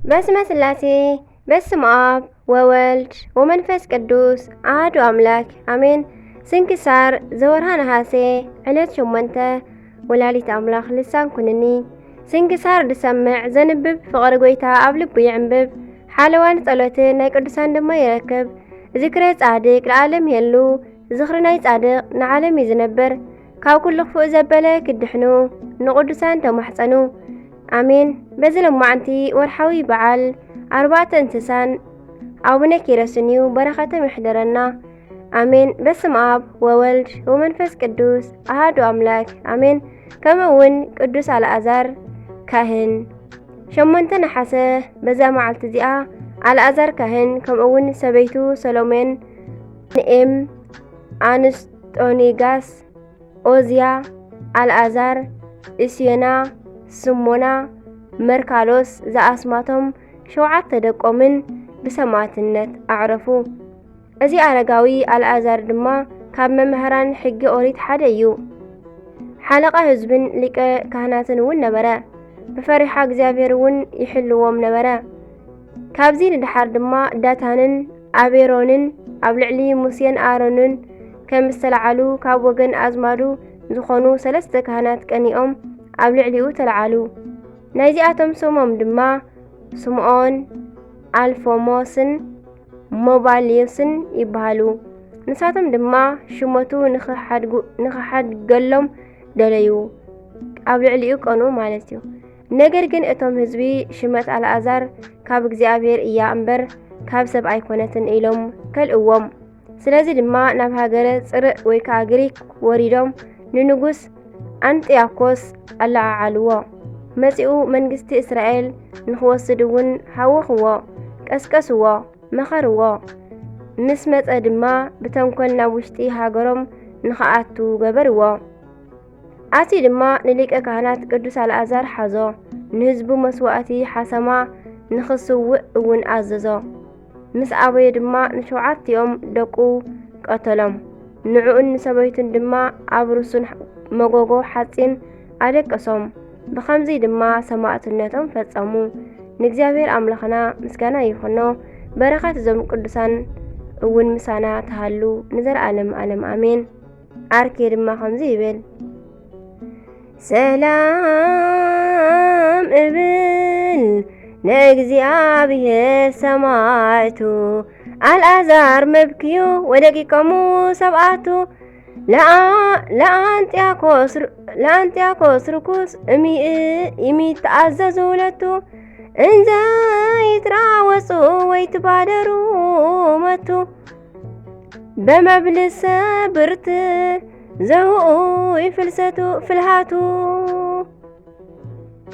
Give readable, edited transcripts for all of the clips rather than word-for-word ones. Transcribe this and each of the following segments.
በስመ ስላሴ በስመ አብ ወወልድ ወመንፈስ ቅዱስ አሐዱ አምላክ አሜን። ስንክሳር ዘወርሃ ነሐሴ ዕለት 8 ወላዲት አምላክ ልሳን ኩንኒ። ስንክሳር ድሰምዕ ዘንብብ ፍቕሪ ጎይታ ኣብ ልቡ ይዕንብብ። ሓለዋን ጸሎት ናይ ቅዱሳን ድማ ይረክብ። ዝክረ ጻድቅ ለዓለም የሉ ዝኽሪ ናይ ጻድቅ ንዓለም ይዝነብር። ካብ ኩሉ ክፉእ ዘበለ ክድሕኑ ንቅዱሳን ተማሕፀኑ አሜን። በዚ ለማዓንቲ ወርሓዊ በዓል 4 እንስሳን አቡነ ኪሮስንዩ በረኸቶም ይሕደረና አሜን። በስመ አብ ወወልድ ወመንፈስ ቅዱስ አሐዱ አምላክ አሜን። ከምኡውን ቅዱስ አልዓዛር ካህን 8 ነሐሰ በዛ መዓልቲ እዚኣ አልዓዛር ካህን ከምኡውን ሰበይቱ ሰሎሜን ንኤም አንስጦኒጋስ ኦዝያ አልዓዛር እስዮና ስሞና መርካሎስ ዝኣስማቶም 7 ደቆምን ብሰማዕትነት ኣዕረፉ። እዚ ኣረጋዊ አልዓዛር ድማ ካብ መምህራን ሕጊ ኦሪት ሓደ እዩ። ሓለቃ ህዝብን ሊቀ ካህናትን እውን ነበረ። ብፈሪሓ እግዚአብሔር እውን ይሕልዎም ነበረ። ካብዚ ንድሓር ድማ ዳታንን አቤሮንን ኣብ ልዕሊ ሙሴን አሮንን ከም ዝተለዓሉ ካብ ወገን አዝማዱ ዝኾኑ 3 ካህናት ቀኒኦም ኣብ ልዕሊኡ ተለዓሉ። ናይዚኣቶም ስሞም ድማ ስምዖን አልፎሞስን ሞባልዮስን ይበሃሉ። ንሳቶም ድማ ሽመቱ ንኽሓድገሎም ደለዩ፣ ኣብ ልዕሊኡ ቀኑ ማለት እዩ። ነገር ግን እቶም ህዝቢ ሽመት አልዓዛር ካብ እግዚአብሔር እያ እምበር ካብ ሰብ ኣይኮነትን ኢሎም ከልእዎም። ስለዚ ድማ ናብ ሃገረ ጽርዕ ወይ ከዓ ግሪክ ወሪዶም ንንጉስ አንጢያኮስ ኣለዓዓልዎ። መጺኡ መንግስቲ እስራኤል ንኽወስድ እውን ሓወኽዎ፣ ቀስቀስዎ፣ መኸርዎ። ምስ መጸ ድማ ብተንኰል ናብ ውሽጢ ሃገሮም ንኽኣቱ ገበርዎ። ኣቲ ድማ ንሊቀ ካህናት ቅዱስ አልዓዛር ሓዞ። ንህዝቡ መስዋእቲ ሓሰማ ንኽስውዕ እውን ኣዘዞ። ምስ ኣበየ ድማ ን7ቲኦም ደቁ ቀተሎም። ንዕኡን ሰበይቱን ድማ ኣብ ርሱን መጎጎ ሓጺን ኣደቀሶም። ብኸምዚ ድማ ሰማዕትነቶም ፈጸሙ። ንእግዚአብሔር ኣምላኽና ምስጋና ይኹኖ። በረኸት እዞም ቅዱሳን እውን ምሳና ተሃሉ ንዘለዓለም ዓለም አሜን። አርኬ ድማ ከምዚ ይብል ሰላም እብል ንእግዚአብሔር ሰማዕቱ አልዓዛር መብክዩ ወደቂቆሙ ሰብአቱ ለአንጢያኮስ ርኩስ የሚተአዘዙ ሁለቱ እንዘ ይትራወጹ ወይትባደሩ መቱ በመብልሰ ብርት ዘውኡ ይፍልሰቱ ፍልሃቱ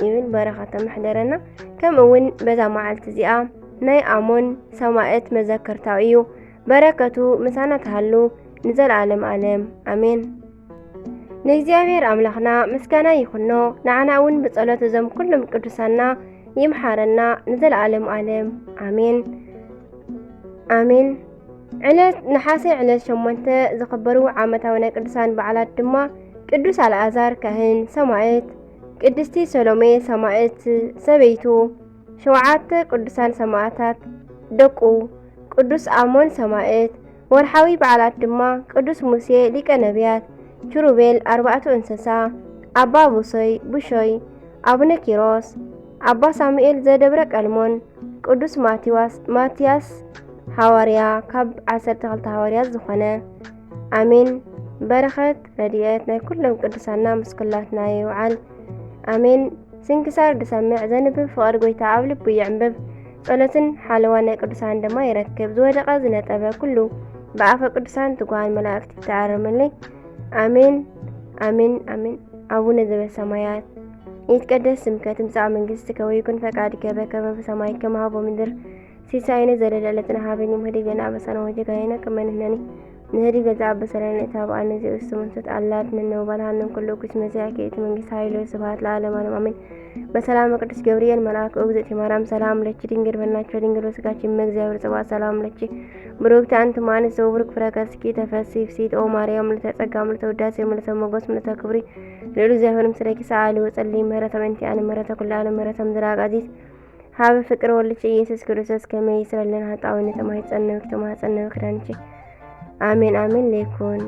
ይብል በረኸተ መሕደረና። ከምኡውን በዛ መዓልቲ እዚኣ ናይ አሞን ሰማዕት መዘከርታው እዩ። በረከቱ ምሳና ተሃሉ ንዘለዓለም ዓለም አሜን። ንእግዚአብሔር አምላኽና ምስጋና ይኹኖ። ንዓና እውን ብጸሎት እዞም ኩሎም ቅዱሳና ይምሓረና ንዘለዓለም ዓለም አሜን አሜን። ዕለት ነሐሴ ዕለት 8 ዝኽበሩ ዓመታዊ ናይ ቅዱሳን በዓላት ድማ ቅዱስ አልዓዛር ካህን ሰማዕት፣ ቅድስቲ ሰሎሜ ሰማዕት ሰበይቱ፣ 7 ቅዱሳን ሰማዕታት ደቁ፣ ቅዱስ አሞን ሰማዕት። ወርሓዊ በዓላት ድማ ቅዱስ ሙሴ ሊቀ ነቢያት፣ ኪሩቤል 4 እንስሳ፣ አባ ቡሾይ፣ አቡነ ኪሮስ፣ አባ ሳሙኤል ዘደብረ ቀልሞን፣ ቅዱስ ማትያስ ሐዋርያ ካብ 12 ሐዋርያት ዝኾነ አሜን። በረኸት ረድኤት ናይ ኩሎም ቅዱሳና ምስኩላትና ይውዓል አሜን። ስንክሳር ድሰምዕ ዘንብብ ፍቕሪ ጎይታ ኣብ ልቡ ይዕንብብ። ጸሎትን ሓለዋ ናይ ቅዱሳን ድማ ይረክብ። ዝወደቐ ዝነጠበ ኩሉ በአፈ ቅዱሳን ትጓን መላእክት ይተዓረመልኝ አሜን አሜን አሜን። አቡነ ዘበሰማያት ይትቀደስ ስምከ ትምጻእ መንግሥትከ ወይኩን ፈቃድከ በከመ በሰማይ ከማሁ በምድር ሲሳይነ ዘለለዕለትነ ሀበነ ምህድግ ለነ አበሳነ ወጌጋየነ ከመ ንሕነኒ ንህድግ ገዛእ በሰለነ እታብአነ ዘእስተ መንሱት አላት ነነባልሃንም ኩሉ ኩስ መዚያከ እቲ መንግስት ኃይሎ ስብሐት ለዓለመ ዓለም አሜን። በሰላም ቅዱስ ገብርኤል መልአክ እግዝእቲ ማርያም ሰላም ለኪ ድንግል በልናቸው ድንግል በስጋኪ እመእግዚአብሔር ጽባሕ ሰላም ለኪ ብሩክቲ አንቲ እምአንስት ወቡሩክ ፍሬ ከርሥኪ ተፈሥሒ ፍሥሕት ኦ ማርያም ምልዕተ ጸጋ ምልዕተ ውዳሴ ምልዕተ ሞገስ ምልዕተ ክብሪ ልዑል እግዚአብሔር ምስሌኪ ሰአሊ ወጸልይ ምህረተ በእንቲአነ ምህረተ ኩሉ ዓለም ምህረተ ምድር አጋዚት ሃብ ፍቅር ወልድሽ ኢየሱስ ክርስቶስ ከመይ ይስረልን ኃጣውነት ተማይጸነው ክዳንቺ አሜን አሜን ለይኩን